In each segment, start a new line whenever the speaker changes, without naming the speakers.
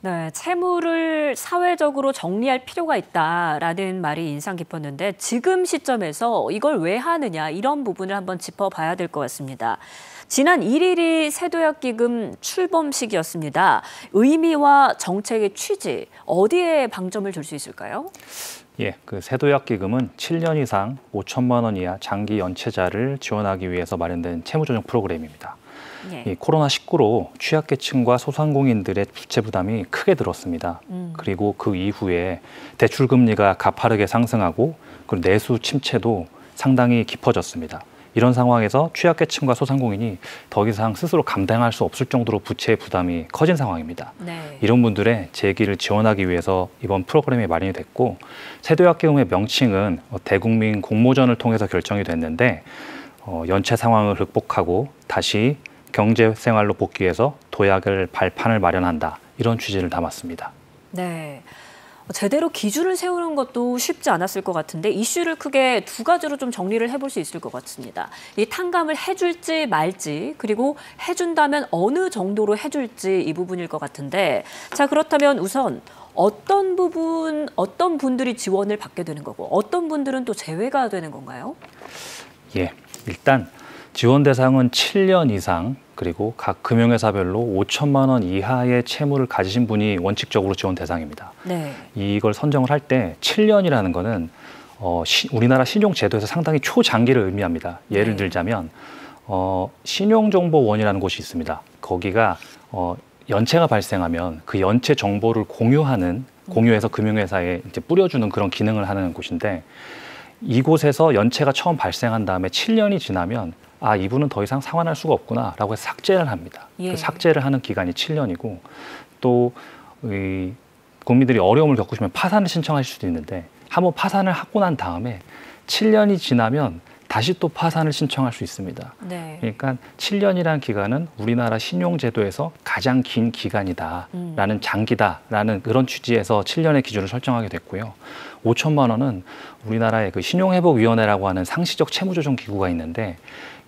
네, 채무를 사회적으로 정리할 필요가 있다라는 말이 인상 깊었는데 지금 시점에서 이걸 왜 하느냐 이런 부분을 한번 짚어봐야 될 것 같습니다. 지난 1일이 새도약기금 출범식이었습니다. 의미와 정책의 취지, 어디에 방점을 둘 수 있을까요?
예, 그 새도약기금은 7년 이상 5천만 원 이하 장기 연체자를 지원하기 위해서 마련된 채무조정 프로그램입니다.
네.
이 코로나19로 취약계층과 소상공인들의 부채 부담이 크게 들었습니다. 그리고 그 이후에 대출 금리가 가파르게 상승하고 그리고 내수 침체도 상당히 깊어졌습니다. 이런 상황에서 취약계층과 소상공인이 더 이상 스스로 감당할 수 없을 정도로 부채의 부담이 커진 상황입니다.
네.
이런 분들의 재기를 지원하기 위해서 이번 프로그램이 마련이 됐고 새도약기금의 명칭은 대국민 공모전을 통해서 결정이 됐는데 연체 상황을 극복하고 다시 경제생활로 복귀해서 도약을 발판을 마련한다. 이런 취지를 담았습니다.
네. 제대로 기준을 세우는 것도 쉽지 않았을 것 같은데 이슈를 크게 두 가지로 좀 정리를 해볼 수 있을 것 같습니다. 이 탕감을 해줄지 말지 그리고 해준다면 어느 정도로 해줄지 이 부분일 것 같은데 자 그렇다면 우선 어떤 분들이 지원을 받게 되는 거고 어떤 분들은 또 제외가 되는 건가요?
예, 일단 지원 대상은 7년 이상 그리고 각 금융회사별로 5천만 원 이하의 채무를 가지신 분이 원칙적으로 지원 대상입니다.
네.
이걸 선정을 할 때 7년이라는 거는 우리나라 신용제도에서 상당히 초장기를 의미합니다. 예를 들자면 신용정보원이라는 곳이 있습니다. 거기가 연체가 발생하면 그 연체 정보를 공유해서 금융회사에 이제 뿌려주는 그런 기능을 하는 곳인데 이곳에서 연체가 처음 발생한 다음에 7년이 지나면 아, 이분은 더 이상 상환할 수가 없구나라고 해서 삭제를 합니다.
예.
그 삭제를 하는 기간이 7년이고 또 국민들이 어려움을 겪으시면 파산을 신청하실 수도 있는데 한번 파산을 하고 난 다음에 7년이 지나면 다시 또 파산을 신청할 수 있습니다.
네.
그러니까 7년이라는 기간은 우리나라 신용제도에서 가장 긴 기간이다라는 장기다라는 그런 취지에서 7년의 기준을 설정하게 됐고요. 5천만 원은 우리나라의 그 신용회복위원회라고 하는 상시적 채무조정 기구가 있는데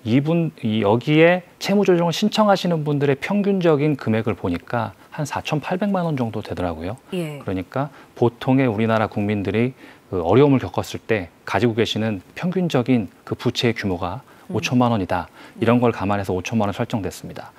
여기에 채무조정을 신청하시는 분들의 평균적인 금액을 보니까 한 4,800만 원 정도 되더라고요.
예.
그러니까 보통의 우리나라 국민들이 그 어려움을 겪었을 때 가지고 계시는 평균적인 그 부채의 규모가 5천만 원이다. 이런 걸 감안해서 5천만 원 설정됐습니다.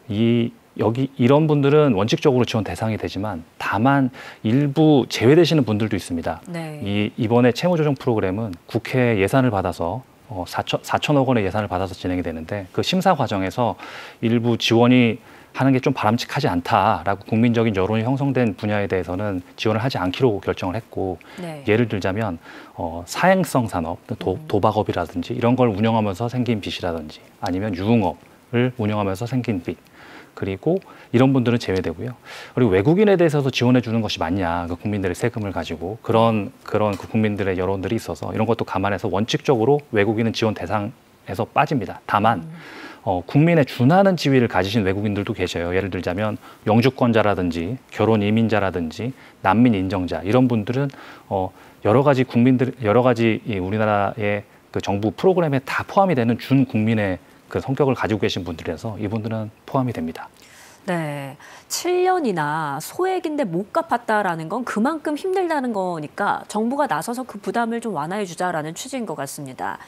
이런 분들은 원칙적으로 지원 대상이 되지만 다만 일부 제외되시는 분들도 있습니다.
네.
이번에 채무조정 프로그램은 국회 예산을 받아서 4천억 원의 예산을 받아서 진행이 되는데 그 심사 과정에서 일부 지원이 하는 게 좀 바람직하지 않다라고 국민적인 여론이 형성된 분야에 대해서는 지원을 하지 않기로 결정을 했고
네.
예를 들자면 사행성 산업, 도박업이라든지 이런 걸 운영하면서 생긴 빚이라든지 아니면 유흥업을 운영하면서 생긴 빚 그리고 이런 분들은 제외되고요. 그리고 외국인에 대해서도 지원해 주는 것이 맞냐, 그 국민들의 세금을 가지고 그런 그 국민들의 여론들이 있어서 이런 것도 감안해서 원칙적으로 외국인은 지원 대상에서 빠집니다. 다만 국민의 준하는 지위를 가지신 외국인들도 계셔요. 예를 들자면 영주권자라든지 결혼 이민자라든지 난민 인정자 이런 분들은 여러 가지 우리나라의 그 정부 프로그램에 다 포함이 되는 준 국민의 그 성격을 가지고 계신 분들이라서 이분들은 포함이 됩니다.
네, 7년이나 소액인데 못 갚았다라는 건 그만큼 힘들다는 거니까 정부가 나서서 그 부담을 좀 완화해 주자라는 취지인 것 같습니다.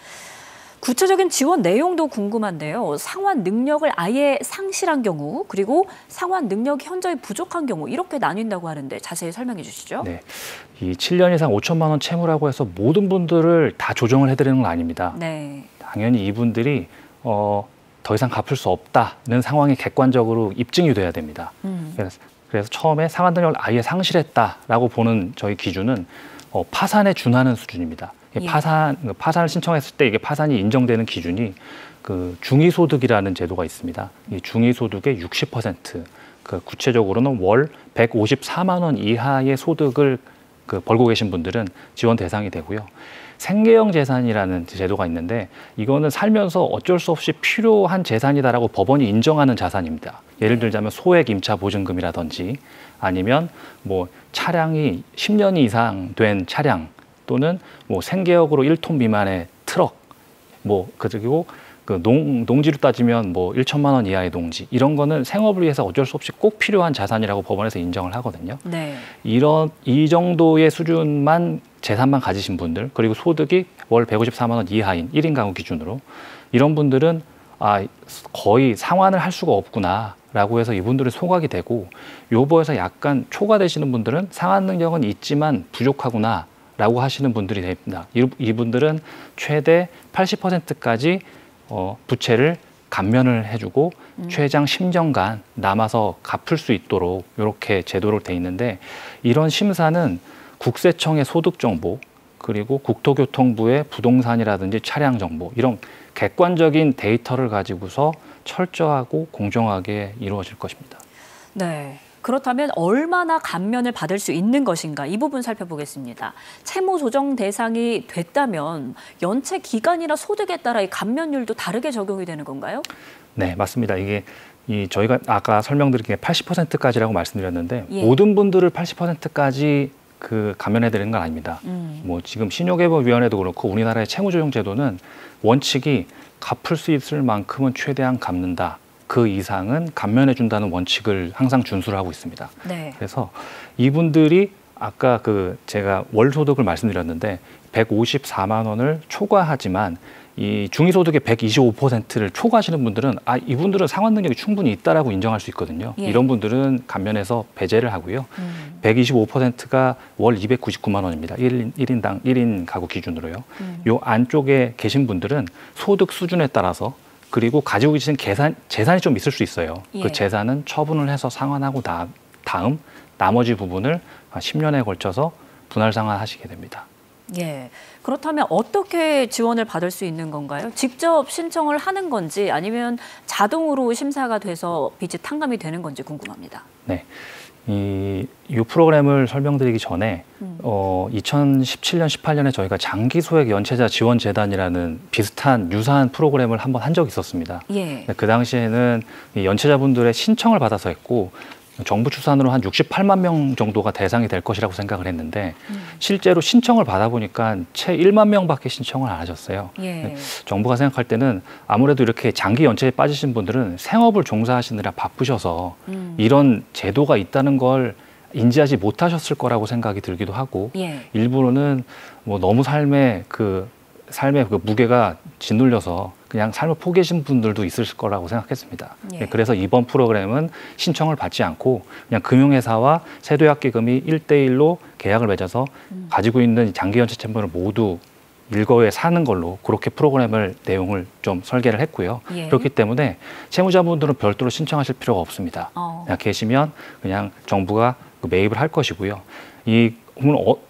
구체적인 지원 내용도 궁금한데요. 상환 능력을 아예 상실한 경우, 그리고 상환 능력이 현저히 부족한 경우 이렇게 나뉜다고 하는데 자세히 설명해 주시죠.
네, 이 7년 이상 5천만 원 채무라고 해서 모든 분들을 다 조정을 해드리는 건 아닙니다.
네.
당연히 이분들이 더 이상 갚을 수 없다는 상황이 객관적으로 입증이 돼야 됩니다. 그래서 처음에 상환 능력을 아예 상실했다라고 보는 저희 기준은 파산에 준하는 수준입니다.
예.
파산을 신청했을 때 이게 파산이 인정되는 기준이 그 중위소득이라는 제도가 있습니다. 이 중위소득의 60%, 그 구체적으로는 월 154만 원 이하의 소득을 벌고 계신 분들은 지원 대상이 되고요. 생계형 재산이라는 제도가 있는데 이거는 살면서 어쩔 수 없이 필요한 재산이다라고 법원이 인정하는 자산입니다. 예를 들자면 소액 임차 보증금이라든지 아니면 뭐 차량이 10년 이상 된 차량 또는 뭐 생계역으로 1톤 미만의 트럭 그리고 그 농지로 따지면 뭐 1천만 원 이하의 농지 이런 거는 생업을 위해서 어쩔 수 없이 꼭 필요한 자산이라고 법원에서 인정을 하거든요.
네.
이 정도의 수준만 재산만 가지신 분들 그리고 소득이 월 154만 원 이하인 1인 가구 기준으로 이런 분들은 거의 상환을 할 수가 없구나라고 해서 이분들은 소각이 되고 요법에서 약간 초과되시는 분들은 상환 능력은 있지만 부족하구나라고 하시는 분들이 됩니다. 이분들은 최대 80%까지 부채를 감면을 해주고 최장 10년간 남아서 갚을 수 있도록 이렇게 제도로 돼 있는데 이런 심사는 국세청의 소득 정보 그리고 국토교통부의 부동산이라든지 차량 정보 이런 객관적인 데이터를 가지고서 철저하고 공정하게 이루어질 것입니다.
네. 그렇다면 얼마나 감면을 받을 수 있는 것인가 이 부분 살펴보겠습니다. 채무 조정 대상이 됐다면 연체 기간이나 소득에 따라 이 감면율도 다르게 적용이 되는 건가요?
네, 맞습니다. 이게 저희가 아까 설명드린 게 80%까지라고 말씀드렸는데
예.
모든 분들을 80%까지 감면해 드리는 건 아닙니다. 뭐 지금 신용개발위원회도 그렇고 우리나라의 채무조정제도는 원칙이 갚을 수 있을 만큼은 최대한 갚는다. 그 이상은 감면해 준다는 원칙을 항상 준수를 하고 있습니다.
네.
그래서 이분들이 아까 제가 월 소득을 말씀드렸는데 154만 원을 초과하지만 이 중위소득의 125%를 초과하시는 분들은 이분들은 상환 능력이 충분히 있다라고 인정할 수 있거든요.
예.
이런 분들은 감면해서 배제를 하고요. 125%가 월 299만 원입니다. 1인당 1인 가구 기준으로요. 요 안쪽에 계신 분들은 소득 수준에 따라서 그리고 가지고 계신 재산이 좀 있을 수 있어요.
예.
그 재산은 처분을 해서 상환하고 다음 나머지 부분을 10년에 걸쳐서 분할 상환하시게 됩니다.
예. 그렇다면 어떻게 지원을 받을 수 있는 건가요? 직접 신청을 하는 건지 아니면 자동으로 심사가 돼서 빚이 탕감이 되는 건지 궁금합니다.
네. 이 프로그램을 설명드리기 전에 2017년, 18년에 저희가 장기소액 연체자 지원재단이라는 비슷한 유사한 프로그램을 한번 한 적이 있었습니다.
예.
그 당시에는 이 연체자분들의 신청을 받아서 했고 정부 추산으로 한 68만 명 정도가 대상이 될 것이라고 생각을 했는데 실제로 신청을 받아보니까 채 1만 명밖에 신청을 안 하셨어요.
예.
정부가 생각할 때는 아무래도 이렇게 장기 연체에 빠지신 분들은 생업을 종사하시느라 바쁘셔서 이런 제도가 있다는 걸 인지하지 못하셨을 거라고 생각이 들기도 하고
예.
일부러는 뭐 너무 삶의 그 무게가 짓눌려서 그냥 삶을 포기하신 분들도 있을 거라고 생각했습니다.
예.
그래서 이번 프로그램은 신청을 받지 않고 그냥 금융회사와 세도약기금이 1대1로 계약을 맺어서 가지고 있는 장기연체 채무를 모두 일거에 사는 걸로 그렇게 프로그램을 내용을 좀 설계를 했고요.
예.
그렇기 때문에 채무자분들은 별도로 신청하실 필요가 없습니다. 그냥 계시면 그냥 정부가 매입을 할 것이고요.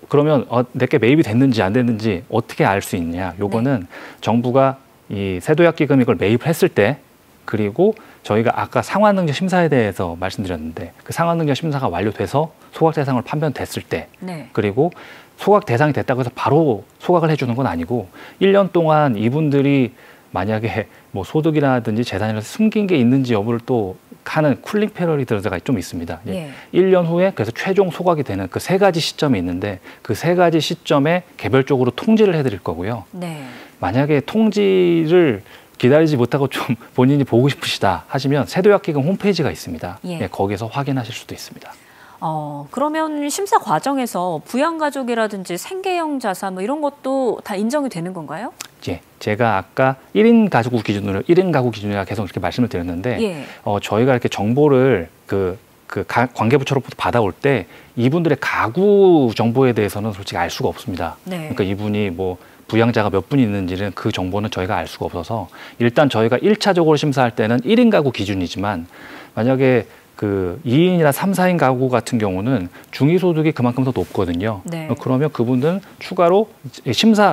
그러면 내게 매입이 됐는지 안 됐는지 어떻게 알 수 있냐? 요거는 정부가 이 세도약기금 이걸 매입했을 때 그리고 저희가 아까 상환능력 심사에 대해서 말씀드렸는데 그 상환능력 심사가 완료돼서 소각 대상을 판별됐을 때
네.
그리고 소각 대상이 됐다고 해서 바로 소각을 해주는 건 아니고 1년 동안 이분들이 만약에 뭐 소득이라든지 재산이라든지 숨긴 게 있는지 여부를 또 하는 쿨링 페리어드가 좀 있습니다.
예.
1년 후에 그래서 최종 소각이 되는 그 세 가지 시점이 있는데 그 세 가지 시점에 개별적으로 통지를 해드릴 거고요.
네.
만약에 통지를 기다리지 못하고 좀 본인이 보고 싶으시다 하시면 세도약기금 홈페이지가 있습니다.
예.
거기서 확인하실 수도 있습니다.
그러면 심사 과정에서 부양가족이라든지 생계형 자산 뭐 이런 것도 다 인정이 되는 건가요?
예, 제가 아까 1인 가구 기준이라 계속 이렇게 말씀을 드렸는데
예.
저희가 이렇게 정보를 관계부처로부터 받아올 때 이분들의 가구 정보에 대해서는 솔직히 알 수가 없습니다.
네.
그러니까 이분이 뭐 부양자가 몇 분 있는지는 그 정보는 저희가 알 수가 없어서 일단 저희가 1차적으로 심사할 때는 1인 가구 기준이지만 만약에 2인이나 3, 4인 가구 같은 경우는 중위소득이 그만큼 더 높거든요.
네.
그러면 그분들은 추가로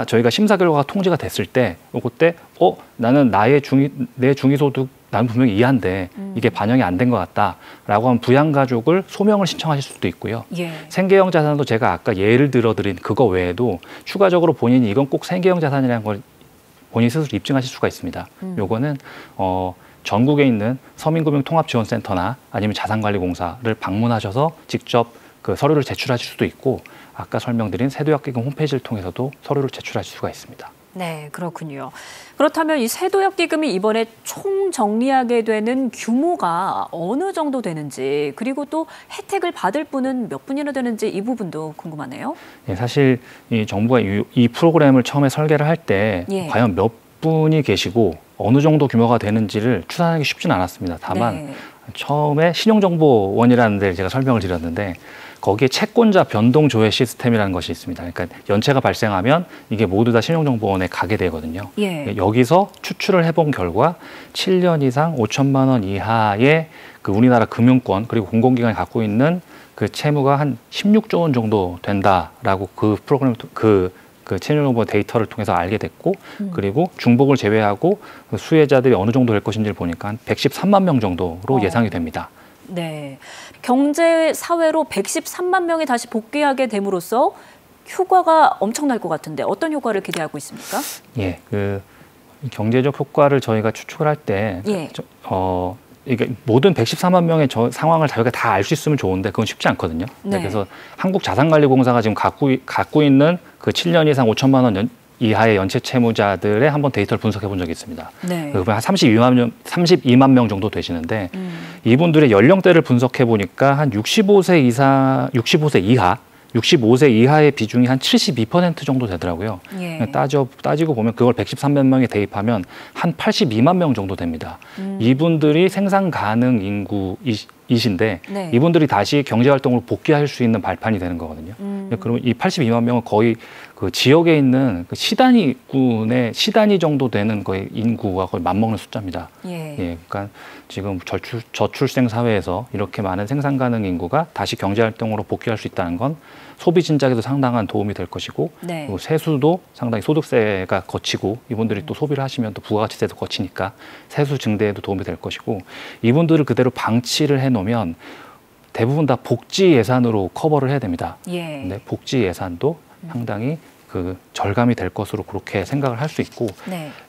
저희가 심사 결과가 통지가 됐을 때 그때 나는 내 중위소득 나는 분명히 이한데 이게 반영이 안 된 것 같다라고 하면 부양가족을 소명을 신청하실 수도 있고요.
예.
생계형 자산도 제가 아까 예를 들어드린 그거 외에도 추가적으로 본인이 이건 꼭 생계형 자산이라는 걸 본인 스스로 입증하실 수가 있습니다. 요거는 전국에 있는 서민금융통합지원센터나 아니면 자산관리공사를 방문하셔서 직접 그 서류를 제출하실 수도 있고 아까 설명드린 세도약기금 홈페이지를 통해서도 서류를 제출하실 수가 있습니다.
네, 그렇군요. 그렇다면 이 세도약기금이 이번에 총 정리하게 되는 규모가 어느 정도 되는지, 그리고 또 혜택을 받을 분은 몇 분이나 되는지 이 부분도 궁금하네요.
예, 사실 이 정부가 이 프로그램을 처음에 설계를 할 때 과연 몇 분이 계시고 어느 정도 규모가 되는지를 추산하기 쉽지는 않았습니다. 다만 처음에 신용정보원이라는 데를 제가 설명을 드렸는데 거기에 채권자 변동 조회 시스템이라는 것이 있습니다. 그러니까 연체가 발생하면 이게 모두 다 신용정보원에 가게 되거든요. 여기서 추출을 해본 결과 7년 이상 5천만 원 이하의 그 우리나라 금융권 그리고 공공기관이 갖고 있는 그 채무가 한 16조 원 정도 된다라고 그 프로그램 그 신용정보 데이터를 통해서 알게 됐고 그리고 중복을 제외하고 수혜자들이 어느 정도 될 것인지를 보니까 한 113만 명 정도로 예상이 됩니다.
네, 경제 사회로 113만 명이 다시 복귀하게 됨으로써 효과가 엄청날 것 같은데 어떤 효과를 기대하고 있습니까?
예, 그 경제적 효과를 저희가 추측을 할 때 이게 모든 114만 명의 상황을 저희가 다 알 수 있으면 좋은데 그건 쉽지 않거든요. 그래서 한국자산관리공사가 지금 갖고 있는 그 7년 이상 5천만 원 이하의 연체 채무자들의 한번 데이터를 분석해 본 적이 있습니다. 그러면 한 32만 명 정도 되시는데 이분들의 연령대를 분석해 보니까 한 65세 이하의 비중이 한 72% 정도 되더라고요. 따지고 보면 그걸 113만 명에 대입하면 한 82만 명 정도 됩니다. 이분들이 생산 가능 인구이신데 이분들이 다시 경제활동으로 복귀할 수 있는 발판이 되는 거거든요. 그러면 이 82만 명은 거의 그 지역에 있는 그 시단위군의 시단위 정도 되는 거의 인구와 거의 맞먹는 숫자입니다. 그러니까 지금 저출생 사회에서 이렇게 많은 생산 가능 인구가 다시 경제활동으로 복귀할 수 있다는 건 소비 진작에도 상당한 도움이 될 것이고 그리고 세수도 상당히 소득세가 거치고 이분들이 또 소비를 하시면 또 부가가치세도 거치니까 세수 증대에도 도움이 될 것이고 이분들을 그대로 방치를 해놓으면 대부분 다 복지 예산으로 커버를 해야 됩니다. 근데 복지 예산도 상당히 그 절감이 될 것으로 그렇게 생각을 할 수 있고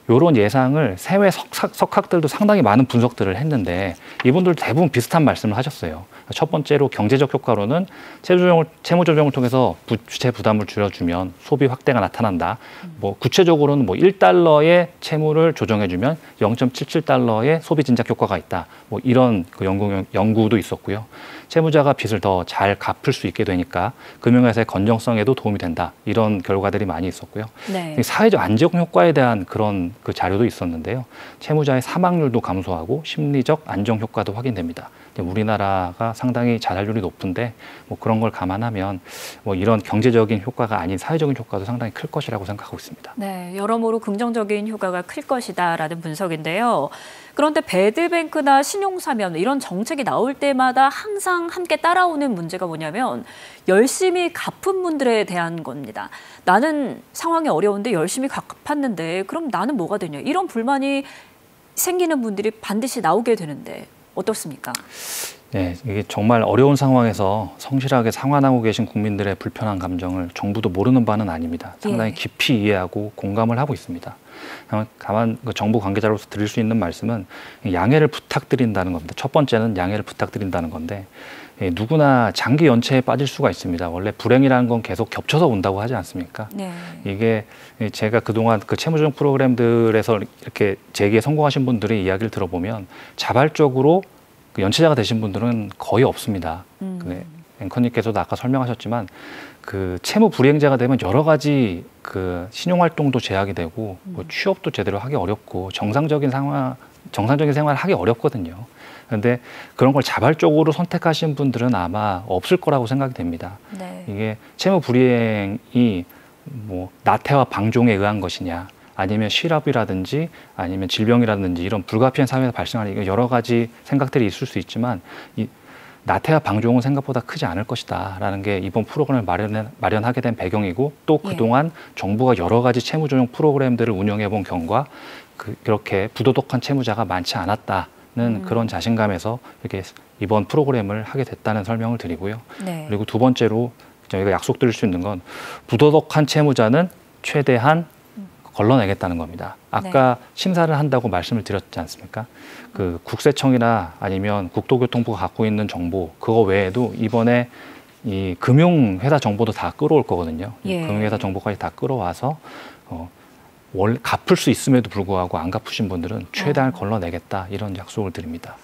이런 예상을 세외 석학들도 상당히 많은 분석들을 했는데 이분들 대부분 비슷한 말씀을 하셨어요. 첫 번째로 경제적 효과로는 채무 조정을 통해서 주체 부담을 줄여주면 소비 확대가 나타난다. 뭐 구체적으로는 뭐 1달러의 채무를 조정해주면 0.77달러의 소비 진작 효과가 있다. 뭐 이런 그 연구도 있었고요. 채무자가 빚을 더 잘 갚을 수 있게 되니까 금융회사의 건전성에도 도움이 된다. 이런 결과들이 많이 있었고요. 사회적 안정 효과에 대한 그런 그 자료도 있었는데요. 채무자의 사망률도 감소하고 심리적 안정 효과도 확인됩니다. 우리나라가 상당히 자살률이 높은데 뭐 그런 걸 감안하면 뭐 이런 경제적인 효과가 아닌 사회적인 효과도 상당히 클 것이라고 생각하고 있습니다. 네,
여러모로 긍정적인 효과가 클 것이다라는 분석인데요. 그런데 배드뱅크나 신용사면 이런 정책이 나올 때마다 항상 함께 따라오는 문제가 뭐냐면 열심히 갚은 분들에 대한 겁니다. 나는 상황이 어려운데 열심히 갚았는데 그럼 나는 뭐가 되냐. 이런 불만이 생기는 분들이 반드시 나오게 되는데 어떻습니까?
네, 이게 정말 어려운 상황에서 성실하게 상환하고 계신 국민들의 불편한 감정을 정부도 모르는 바는 아닙니다. 상당히 깊이 이해하고 공감을 하고 있습니다. 다만 정부 관계자로서 드릴 수 있는 말씀은 양해를 부탁드린다는 겁니다. 첫 번째는 양해를 부탁드린다는 건데 누구나 장기 연체에 빠질 수가 있습니다. 원래 불행이라는 건 계속 겹쳐서 온다고 하지 않습니까? 이게 제가 그동안 그 채무조정 프로그램들에서 이렇게 재기에 성공하신 분들의 이야기를 들어보면 자발적으로 그 연체자가 되신 분들은 거의 없습니다. 앵커님께서도 아까 설명하셨지만 그 채무 불이행자가 되면 여러 가지 그 신용 활동도 제약이 되고 뭐 취업도 제대로 하기 어렵고 정상적인 생활을 하기 어렵거든요. 그런데 그런 걸 자발적으로 선택하신 분들은 아마 없을 거라고 생각이 됩니다. 이게 채무 불이행이 뭐 나태와 방종에 의한 것이냐, 아니면 실업이라든지 아니면 질병이라든지 이런 불가피한 사회에서 발생하는 여러 가지 생각들이 있을 수 있지만 이 나태와 방종은 생각보다 크지 않을 것이다라는 게 이번 프로그램을 마련하게 된 배경이고 또 그동안 정부가 여러 가지 채무조정 프로그램들을 운영해 본 결과 그렇게 부도덕한 채무자가 많지 않았다는 그런 자신감에서 이렇게 이번 프로그램을 하게 됐다는 설명을 드리고요. 그리고 두 번째로 저희가 약속드릴 수 있는 건 부도덕한 채무자는 최대한 걸러내겠다는 겁니다. 아까 심사를 한다고 말씀을 드렸지 않습니까? 그 국세청이나 아니면 국토교통부가 갖고 있는 정보 그거 외에도 이번에 이 금융회사 정보도 다 끌어올 거거든요. 금융회사 정보까지 다 끌어와서 갚을 수 있음에도 불구하고 안 갚으신 분들은 최대한 걸러내겠다 이런 약속을 드립니다.